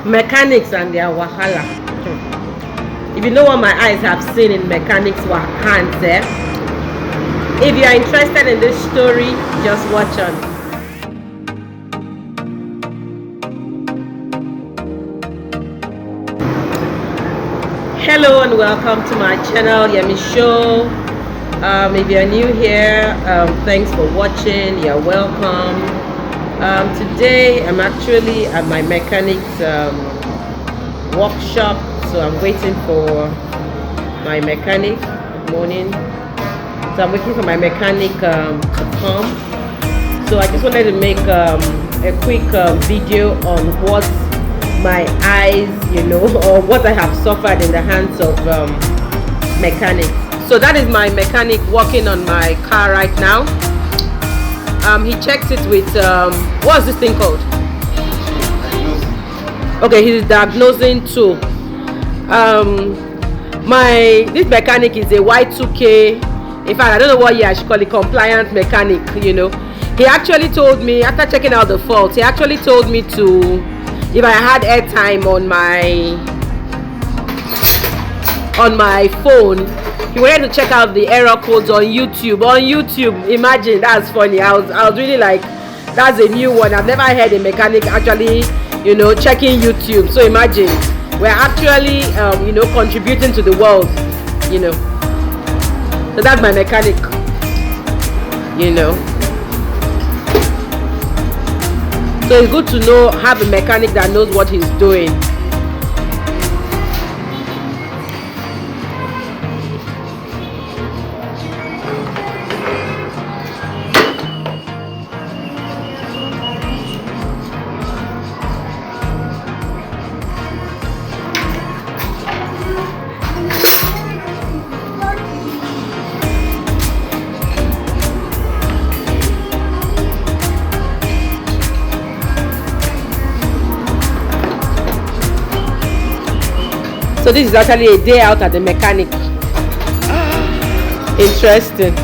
Mechanics and their wahala. If you know what my eyes have seen in mechanics' hands there, if you are interested in this story, just watch on. Hello and welcome to my channel, Yemi Show. If you're new here, thanks for watching. You're welcome. Today I'm actually at my mechanic's workshop, so I'm waiting for my mechanic. Good morning. So I'm waiting for my mechanic to come. So I just wanted to make a quick video on what my eyes, or what I have suffered in the hands of mechanics. So that is my mechanic working on my car right now. He checks it with what's this thing called? Okay, he's diagnosing too. This mechanic is a Y2K. In fact, I don't know what year I should call it, compliant mechanic. He actually told me, after checking out the fault, he actually told me to, if I had airtime on my phone, he wanted to check out the error codes on YouTube. Imagine, that's funny. I was really like, that's a new one. I've never heard a mechanic actually, checking YouTube. So imagine, we're actually, contributing to the world, So that's my mechanic, So it's good to have a mechanic that knows what he's doing. So this is actually a day out at the mechanic. Interesting.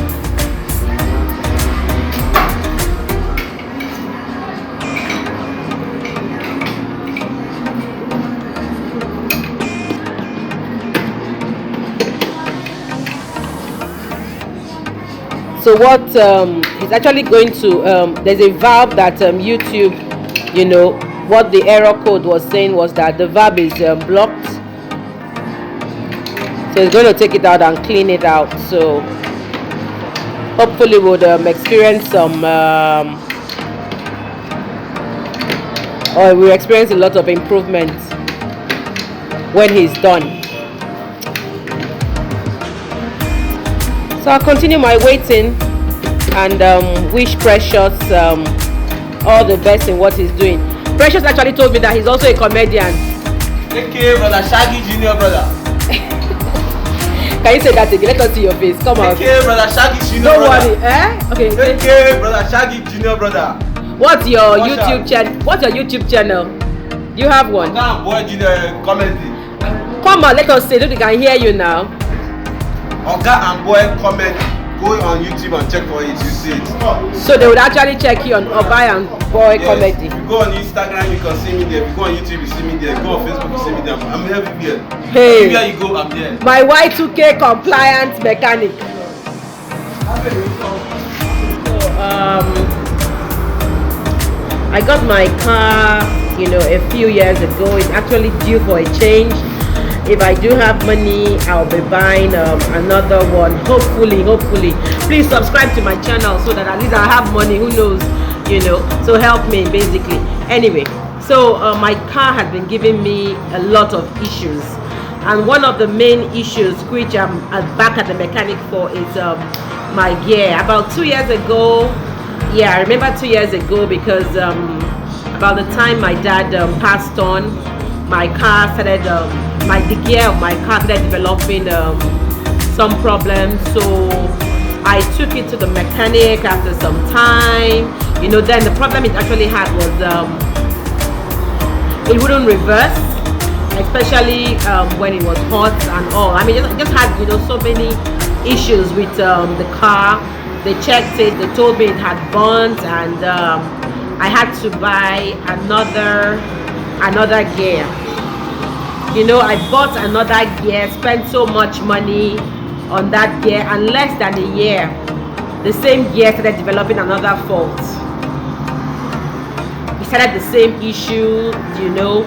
So what he's actually going to, there's a valve that YouTube, what the error code was saying was that the valve is blocked. So he's going to take it out and clean it out. So hopefully we'll experience some, or we'll experience a lot of improvements when he's done. So I'll continue my waiting and wish Precious all the best in what he's doing. Precious actually told me that he's also a comedian. Okay, brother Shaggy Junior, brother. Can you say that again? Let us see your face. Come on. Okay, brother Shaggy Junior, don't brother. Don't worry, Okay. Okay, brother Shaggy Junior, brother. What's your YouTube channel? What's your YouTube channel? Do you have one? Oga and Boy Junior comedy. Come on, let us say that we can hear you now. Oga and Boy comedy. Go on YouTube and check for it. You see it. So they would actually check you on Oga and Boy comedy. If you go on Instagram, you can see me there. If you go on YouTube, you see me there. If you go on Facebook, you see me there. I'm everywhere. Hey. Everywhere you go, I'm there. My Y2K compliant mechanic. So, I got my car, a few years ago. It's actually due for a change. If I do have money, I'll be buying another one. Hopefully. Please subscribe to my channel so that at least I have money. Who knows, So help me, basically. Anyway, so my car has been giving me a lot of issues. And one of the main issues which I'm back at the mechanic for is my gear. About 2 years ago, I remember 2 years ago because about the time my dad passed on, my car started, the gear of my car started developing some problems. So I took it to the mechanic after some time. Then the problem it actually had was it wouldn't reverse, especially when it was hot and all. I mean, it just had so many issues with the car. They checked it, they told me it had burnt, and I had to buy another another gear. You know, I bought another gear, spent so much money on that gear, and less than a year, the same gear started developing another fault. It started the same issue, you know.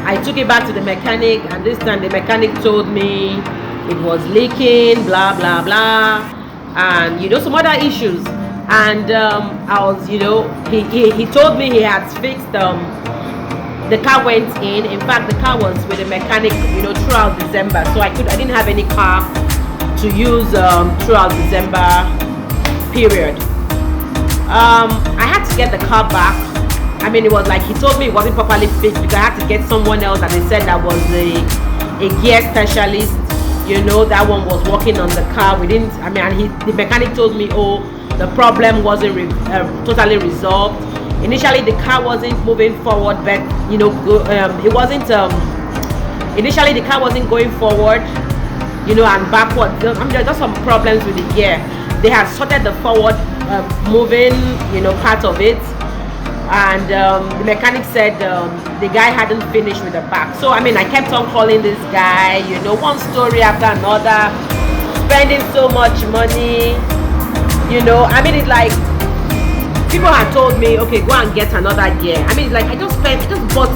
I took it back to the mechanic, and this time the mechanic told me it was leaking, blah blah blah, and you know, some other issues. And I was, you know, he told me he had fixed the car went in fact the car was with the mechanic, you know, throughout December, so I didn't have any car to use throughout December period. I had to get the car back. I mean, it was like he told me it wasn't properly fixed because I had to get someone else, and they said that was a gear specialist, you know, that one was working on the car. We didn't, I mean, and the mechanic told me, oh, the problem wasn't totally resolved. Initially the car wasn't moving forward, but you know, it wasn't initially the car wasn't going forward, you know, and backward. I mean, there's just some problems with the gear. They had sorted the forward moving, you know, part of it, and the mechanic said the guy hadn't finished with the back. So I mean, I kept on calling this guy, you know, one story after another, spending so much money, you know. I mean, it's like people had told me, okay, go and get another gear. I mean, it's like I just bought,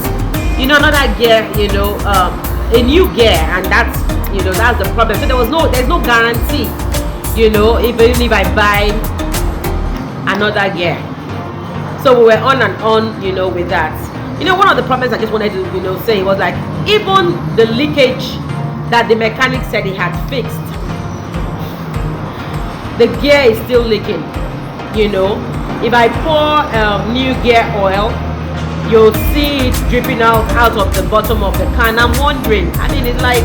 you know, another gear, you know, a new gear, and that's, you know, that's the problem. So there's no guarantee, you know, even if I buy another gear. So we were on and on, you know, with that. You know, one of the problems I just wanted to, you know, say was like, even the leakage that the mechanic said he had fixed, the gear is still leaking, you know. If I pour new gear oil, you'll see it dripping out of the bottom of the can. I'm wondering, I mean, it's like,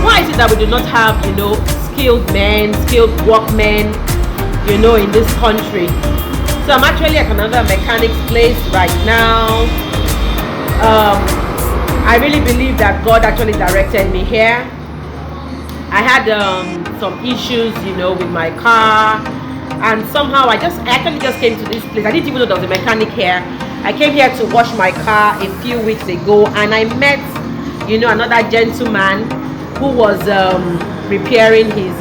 why is it that we do not have, you know, skilled men, skilled workmen, you know, in this country? So I'm actually at another mechanic's place right now. I really believe that God actually directed me here. I had some issues, you know, with my car, and somehow I actually just came to this place. I didn't even know there was a mechanic here. I came here to wash my car a few weeks ago, and I met, you know, another gentleman who was repairing his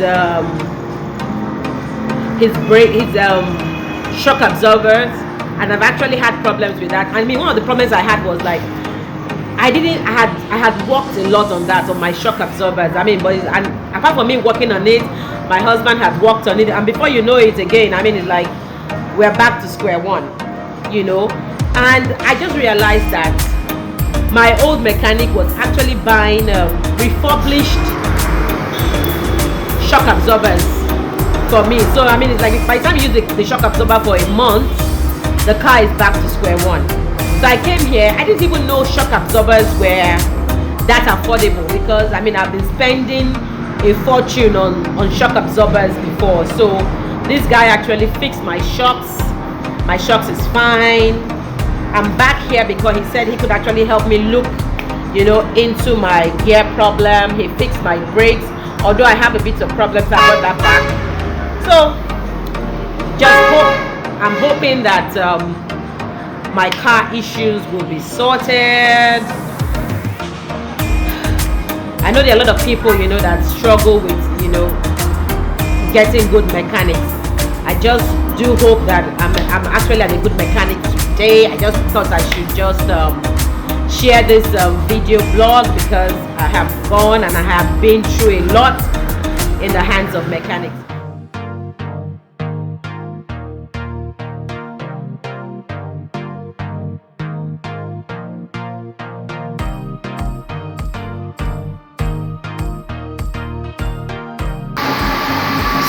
shock absorbers, and I've actually had problems with that. I mean, one of the problems I had was like, I had worked a lot on that, on my shock absorbers. I mean, and apart from me working on it, my husband had worked on it, and before you know it again, I mean, it's like we're back to square one, you know. And I just realized that my old mechanic was actually buying refurbished shock absorbers for me. So I mean, it's like by the time you use the shock absorber for a month, the car is back to square one. So I came here, I didn't even know shock absorbers were that affordable, because I mean, I've been spending a fortune on shock absorbers before. So this guy actually fixed my shocks. My shocks is fine. I'm back here because he said he could actually help me look, you know, into my gear problem. He fixed my brakes, although I have a bit of problems. I got that back. So I'm hoping that my car issues will be sorted. I know there are a lot of people, you know, that struggle with, you know, getting good mechanics. I just do hope that I'm actually at a good mechanic today. I just thought I should just share this video blog, because I have gone and I have been through a lot in the hands of mechanics.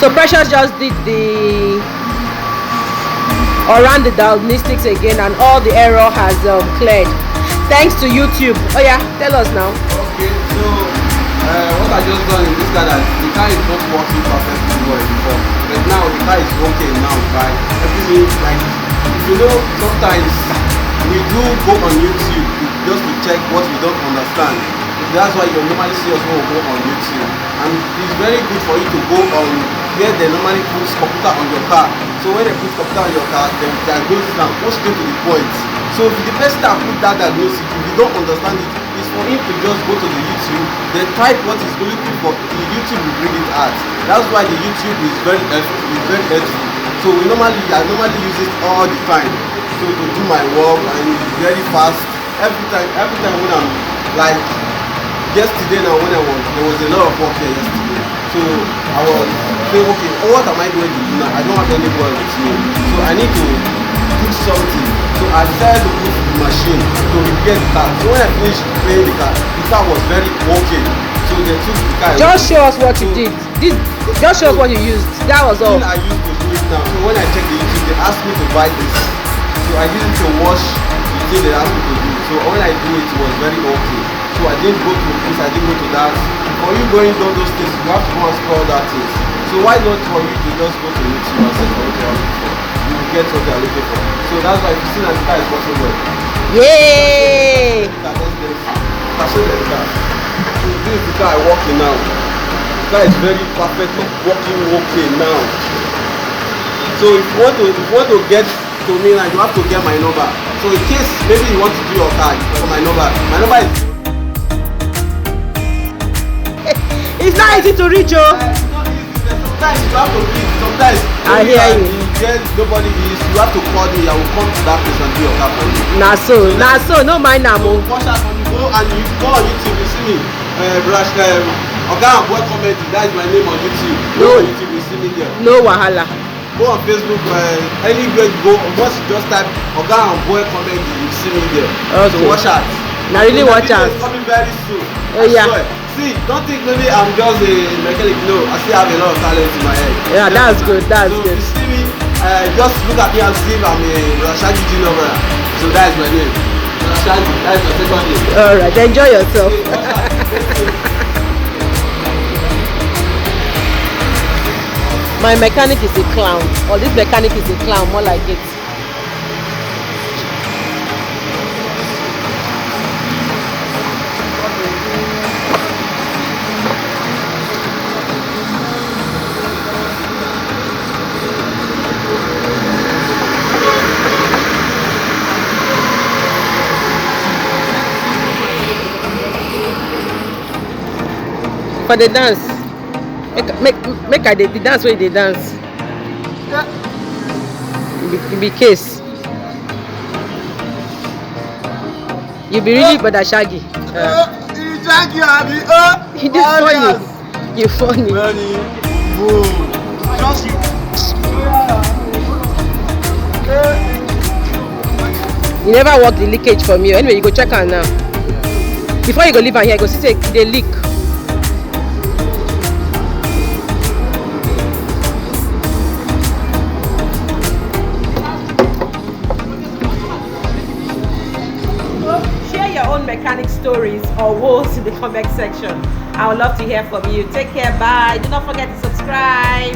So Precious just did ran the diagnostics again, and all the error has cleared. Thanks to YouTube. Oh yeah, tell us now. Okay, so what I just done in this car, that the car is not working perfectly well before, but now the car is okay now, right? Everything, like, if you know, sometimes we do go on YouTube just to check what we don't understand. That's why you normally see us when we go on YouTube, and it's very good for you to go on where they normally put computer on your car. So when they put computer on your car, they diagnose it and go straight to the point. So the person that put that diagnosis, if you don't understand it, is for him to just go to the YouTube, then type what he's looking for. The YouTube will bring it out. That's why the YouTube is very helpful. So I normally use it all the time. So to do my work, and it's very fast. Every time when I'm like yesterday now, when there was a lot of work here yesterday. So I was saying, okay, what am I going to do now? I don't have anybody with me, so I need to do something. So I decided to put the machine to repair the car. So when I finished repairing the car was very okay. So they took the car. Just show us what you did. Just show us what you used. That was all. I used to do it now. So when I checked the YouTube, they asked me to buy this. So I used it to wash the thing they asked me to do. So when I do it, it was very okay. So I didn't go to this, I didn't go to that. For you going down those things, you have to go and scroll that things. So why not for you to just go to YouTube and search for what you are looking for? You will get what you are looking for. So that's why if you see that the car is working well. Yay! I show the car. So this is the car I'm working now. The car is very perfectly working okay now. So if you want to get to me now, you have to get my number. So in case maybe you want to do your car for my number is. It's not easy to reach, oh. It's not easy. Sometimes you have to reach. Sometimes I hear you. Nobody is. You have to call me. I will come to that place and do your car for you. Nah so, no mind now, mo. Watch out when you go and you go on YouTube, you see me. Oga and Boy Comedy. That is my name on YouTube. Go on YouTube, you see me there. No wahala. Go on Facebook, anywhere you go, once you just type Oga and Boy Comedy, you see me there. Okay. So watch out. Now really watch out. It's coming very soon. Oh yeah. See, don't think maybe I'm just a mechanic. No, I still have a lot of talent in my head. Yeah, that's good. That's so good. You see me, just look at me and see if I'm a Shaggi Junior brother. So that is my name. Shaggi, that is my second name. Alright, enjoy yourself. Okay, watch out. My mechanic is a clown, or this mechanic is a clown, more like it. For the dance, make I the dance where they dance. It be case. You be really but shaggy. Shaggi, It is funny. You funny. Just you. You never work the leakage from you. Anyway, you go check her now. Before you go leave her here, go see the leak. Mechanic stories or woes in the comment section. I would love to hear from you. Take care. Bye. Do not forget to subscribe.